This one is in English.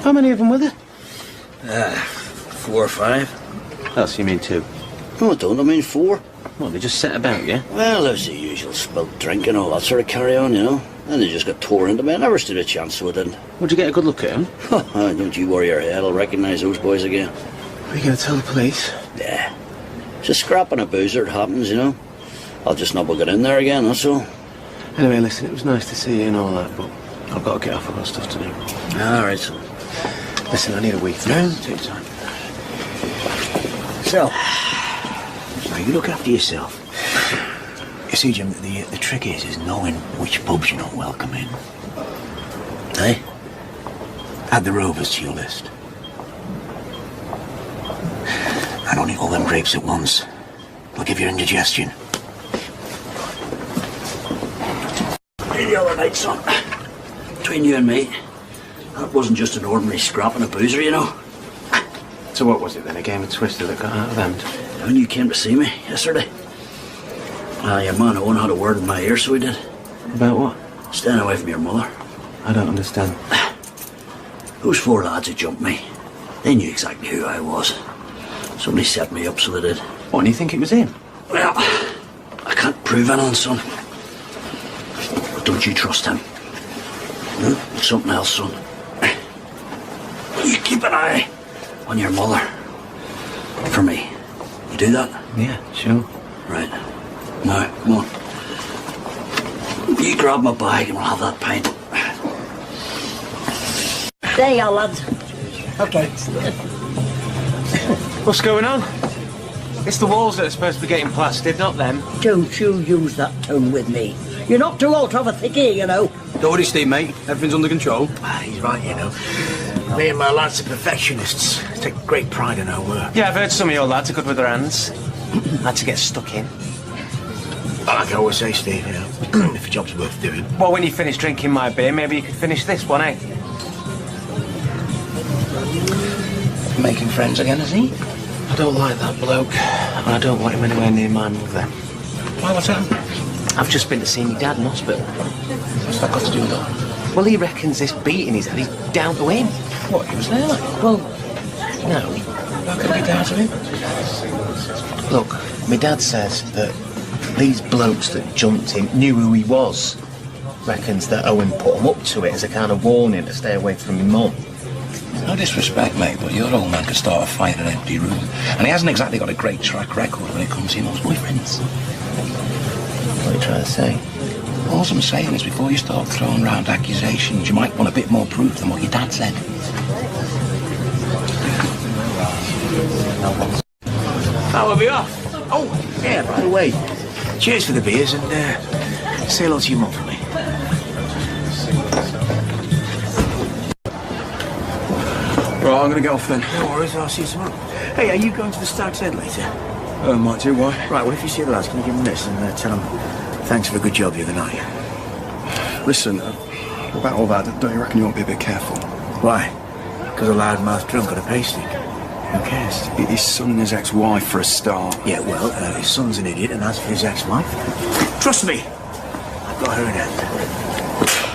How many of them were there? 4 or 5. Oh, so you mean 2? No, I don't. I mean 4. Well, they just set about, yeah? Well, there's the usual spilt drink and all that sort of carry-on, you know. And they just got tore into me. I never stood a chance, so I didn't. Would you get a good look at them? Don't you worry your head. I'll recognise those boys again. Are you going to tell the police? Yeah. It's a scrap and a boozer, it happens, you know. I'll just not get in there again, that's all. Anyway, listen, it was nice to see you and all that, but I've got to get off. I've got stuff to do. All right, son. Listen, I need a week. No? Take your time. So, you look after yourself. You see, Jim, the trick is knowing which pubs you're not welcome in. Hey? Add the Rovers to your list. And don't eat all them grapes at once. They'll give you indigestion. The other night, son, between you and me, that wasn't just an ordinary scrap and a boozer, you know. So what was it then? A game of Twister that got out of hand? When you came to see me yesterday, your man Owen had a word in my ear, so he did. About what? Staying away from your mother. I don't understand. Those 4 lads who jumped me, they knew exactly who I was. Somebody set me up, so they did. What, and you think it was him? Well, I can't prove anything, son. But don't you trust him. It's something else, son. You keep an eye on your mother. For me. You do that? Yeah, sure. Right. Now, come on. You grab my bag and we'll have that pint. There you are, lads. Okay. What's going on? It's the walls that are supposed to be getting plastered, not them. Don't you use that tone with me. You're not too old to have a thick ear, you know. Don't worry, Steve, mate. Everything's under control. He's right, you know. Me and my lads are perfectionists. Take great pride in our work. Yeah, I've heard some of your lads are good with their hands. Had to get stuck in. Like I always say, Steve, you know, if a job's worth doing. Well, when you finish drinking my beer, maybe you could finish this one, eh? Making friends again, is he? I don't like that bloke, and I don't want him anywhere near my mother. Why, what's happened? I've just been to see my dad in hospital. What's that got to do with that? Well, he reckons this beating he's had is down to him. What, he was there? Well, no. How can it be down to him? Look, my dad says that these blokes that jumped him knew who he was. Reckons that Owen put him up to it as a kind of warning to stay away from your mum. No disrespect, mate, but your old man could start a fight in an empty room. And he hasn't exactly got a great track record when it comes to those boyfriends. What are you trying to say? All I'm saying is before you start throwing around accusations, you might want a bit more proof than what your dad said. How are we off? Oh, yeah, by the way, cheers for the beers and say hello to your mum for me. Right, I'm going to get off then. No worries, I'll see you tomorrow. Hey, are you going to the Stag's Head later? Might do, why? Right, well, if you see the lads, can you give them this and tell them thanks for a good job the other night? Listen, about all that, don't you reckon you ought to be a bit careful? Why? Because a loudmouth drunk on a paystick. Who cares? His son and his ex-wife, for a start. Yeah, well, his son's an idiot, and as for his ex-wife, trust me, I've got her in hand.